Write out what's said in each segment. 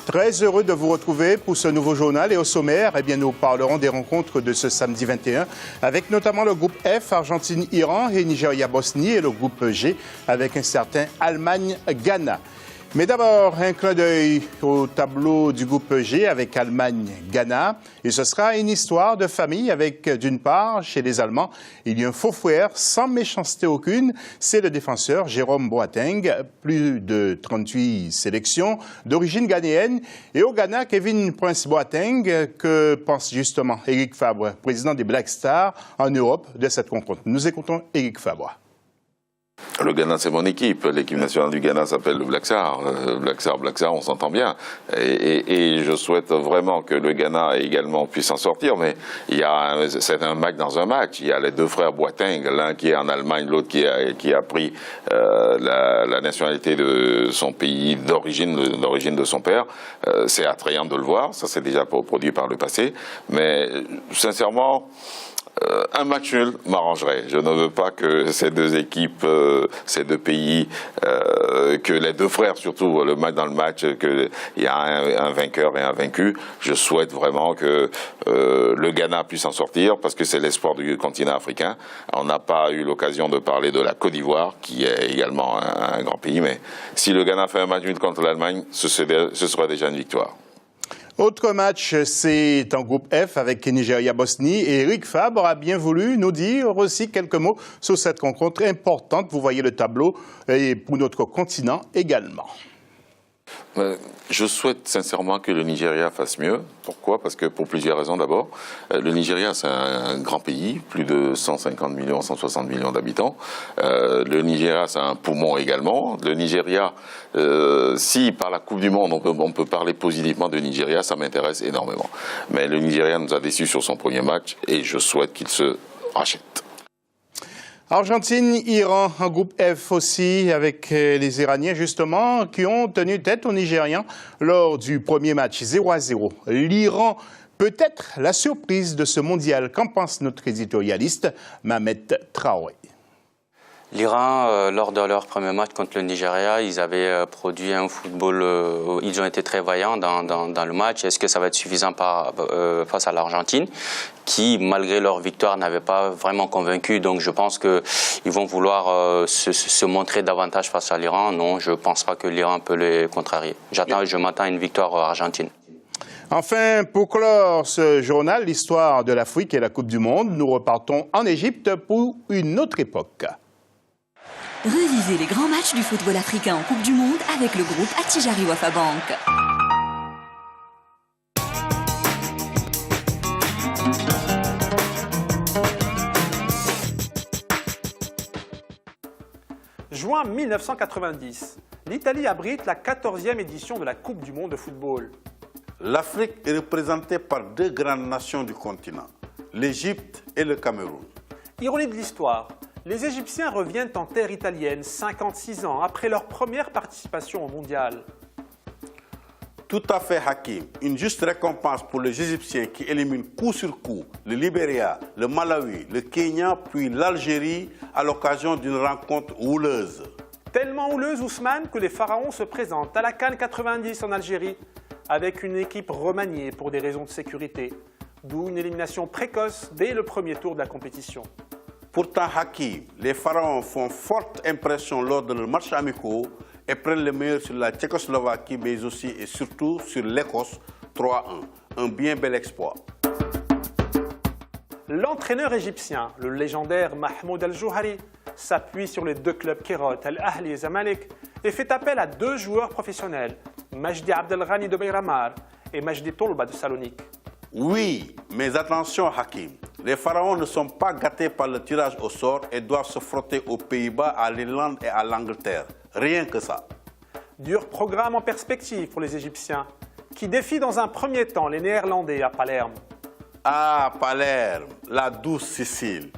Très heureux de vous retrouver pour ce nouveau journal et au sommaire, nous parlerons des rencontres de ce samedi 21 avec notamment le groupe F, Argentine-Iran et Nigeria-Bosnie et le groupe G avec un certain Allemagne-Ghana. Mais d'abord, un clin d'œil au tableau du groupe G avec Allemagne-Ghana. Et ce sera une histoire de famille avec, d'une part, chez les Allemands, il y a un faux frère sans méchanceté aucune. C'est le défenseur Jérôme Boateng, plus de 38 sélections, d'origine ghanéenne. Et au Ghana, Kevin Prince Boateng, que pense justement Éric Fabre, président des Black Stars en Europe, de cette rencontre. Nous écoutons Éric Fabre. Le Ghana, c'est mon équipe. L'équipe nationale du Ghana s'appelle le Black Star. Black Star, on s'entend bien. Et je souhaite vraiment que le Ghana également puisse en sortir. Mais c'est un match dans un match. Il y a les deux frères Boateng, l'un qui est en Allemagne, l'autre qui a pris la nationalité de son pays d'origine de son père. C'est attrayant de le voir. Ça s'est déjà produit par le passé. Mais sincèrement, un match nul m'arrangerait. Je ne veux pas que ces deux équipes, ces deux pays, que les deux frères surtout, dans le match, qu'il y a un vainqueur et un vaincu. Je souhaite vraiment que le Ghana puisse en sortir parce que c'est l'espoir du continent africain. On n'a pas eu l'occasion de parler de la Côte d'Ivoire, qui est également un grand pays. Mais si le Ghana fait un match nul contre l'Allemagne, ce sera déjà une victoire. Autre match, c'est en groupe F avec Nigeria-Bosnie et Éric Fabre a bien voulu nous dire aussi quelques mots sur cette rencontre importante. Vous voyez le tableau et pour notre continent également. Je souhaite sincèrement que le Nigeria fasse mieux. Pourquoi? Parce que pour plusieurs raisons. D'abord, le Nigeria, c'est un grand pays, plus de 150 millions, 160 millions d'habitants. Le Nigeria, c'est un poumon également. Le Nigeria, si par la Coupe du Monde, on peut parler positivement de Nigeria, ça m'intéresse énormément. Mais le Nigeria nous a déçus sur son premier match et je souhaite qu'il se rachète. Argentine, Iran, en groupe F aussi, avec les Iraniens justement, qui ont tenu tête aux Nigérians lors du premier match 0-0. L'Iran peut être la surprise de ce mondial. Qu'en pense notre éditorialiste, Mohamed Traoré? L'Iran, lors de leur premier match contre le Nigeria, ils avaient produit un football, ils ont été très vaillants dans le match. Est-ce que ça va être suffisant face à l'Argentine, qui, malgré leur victoire, n'avait pas vraiment convaincu? Donc je pense qu'ils vont vouloir se montrer davantage face à l'Iran. Non, je ne pense pas que l'Iran peut les contrarier. Je m'attends à une victoire argentine. Enfin, pour clore ce journal, l'histoire de l'Afrique et la Coupe du Monde, nous repartons en Égypte pour une autre époque. Revisez les grands matchs du football africain en Coupe du Monde avec le groupe Attijari Wafa Bank. Juin 1990, l'Italie abrite la 14e édition de la Coupe du Monde de football. L'Afrique est représentée par deux grandes nations du continent, l'Égypte et le Cameroun. Ironie de l'histoire, les Égyptiens reviennent en terre italienne 56 ans après leur première participation au mondial. Tout à fait, Hakim. Une juste récompense pour les Égyptiens qui éliminent coup sur coup le Libéria, le Malawi, le Kenya, puis l'Algérie à l'occasion d'une rencontre houleuse. Tellement houleuse, Ousmane, que les Pharaons se présentent à la CAN 90 en Algérie avec une équipe remaniée pour des raisons de sécurité, d'où une élimination précoce dès le premier tour de la compétition. Pourtant, Hakim, les Pharaons font forte impression lors de leurs matchs amicaux et prennent le meilleur sur la Tchécoslovaquie, mais aussi et surtout sur l'Écosse, 3-1. Un bien bel exploit. L'entraîneur égyptien, le légendaire Mahmoud Al-Jouhari, s'appuie sur les deux clubs Kairat, Al-Ahli et Zamalek et fait appel à deux joueurs professionnels, Majdi Abdelghani de Beiramar et Majdi Tolba de Salonique. Oui, mais attention Hakim, les Pharaons ne sont pas gâtés par le tirage au sort et doivent se frotter aux Pays-Bas, à l'Irlande et à l'Angleterre. Rien que ça. Dur programme en perspective pour les Égyptiens, qui défient dans un premier temps les Néerlandais à Palerme. Ah, Palerme, la douce Sicile.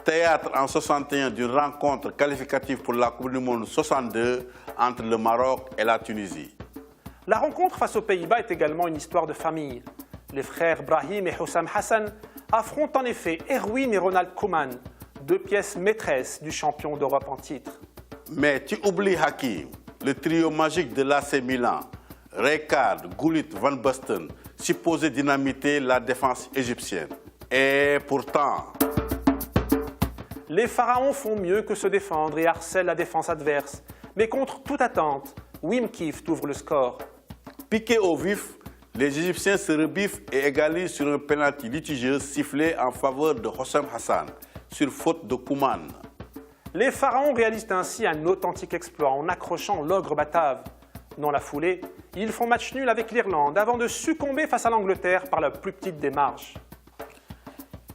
Théâtre en 61 d'une rencontre qualificative pour la Coupe du Monde 62 entre le Maroc et la Tunisie. La rencontre face aux Pays-Bas est également une histoire de famille. Les frères Brahim et Hussam Hassan affrontent en effet Erwin et Ronald Koeman, deux pièces maîtresses du champion d'Europe en titre. Mais tu oublies Hakim, le trio magique de l'AC Milan, Rijkaard, Gullit, Van Basten, supposés dynamiter la défense égyptienne. Et pourtant... Les Pharaons font mieux que se défendre et harcèlent la défense adverse. Mais contre toute attente, Wim Kieft ouvre le score. Piqués au vif, les Égyptiens se rebiffent et égalisent sur un pénalty litigieux sifflé en faveur de Hossam Hassan, sur faute de Kouman. Les Pharaons réalisent ainsi un authentique exploit en accrochant l'ogre batave. Dans la foulée, ils font match nul avec l'Irlande avant de succomber face à l'Angleterre par la plus petite des marges.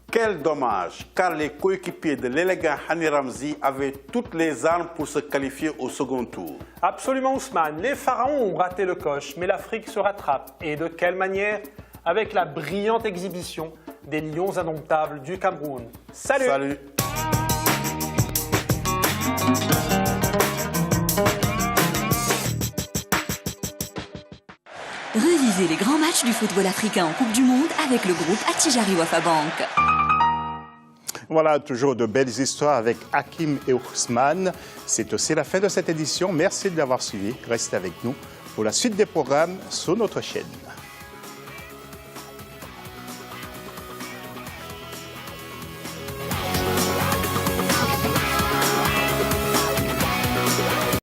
Quel dommage, car les coéquipiers de l'élégant Hani Ramzi avaient toutes les armes pour se qualifier au second tour. Absolument Ousmane, les Pharaons ont raté le coche, mais l'Afrique se rattrape. Et de quelle manière? Avec la brillante exhibition des Lions indomptables du Cameroun. Salut, Salut. Revisez les grands matchs du football africain en Coupe du Monde avec le groupe Attijari Wafa Bank. Voilà, toujours de belles histoires avec Hakim et Ousmane. C'est aussi la fin de cette édition. Merci de l'avoir suivi. Restez avec nous pour la suite des programmes sur notre chaîne.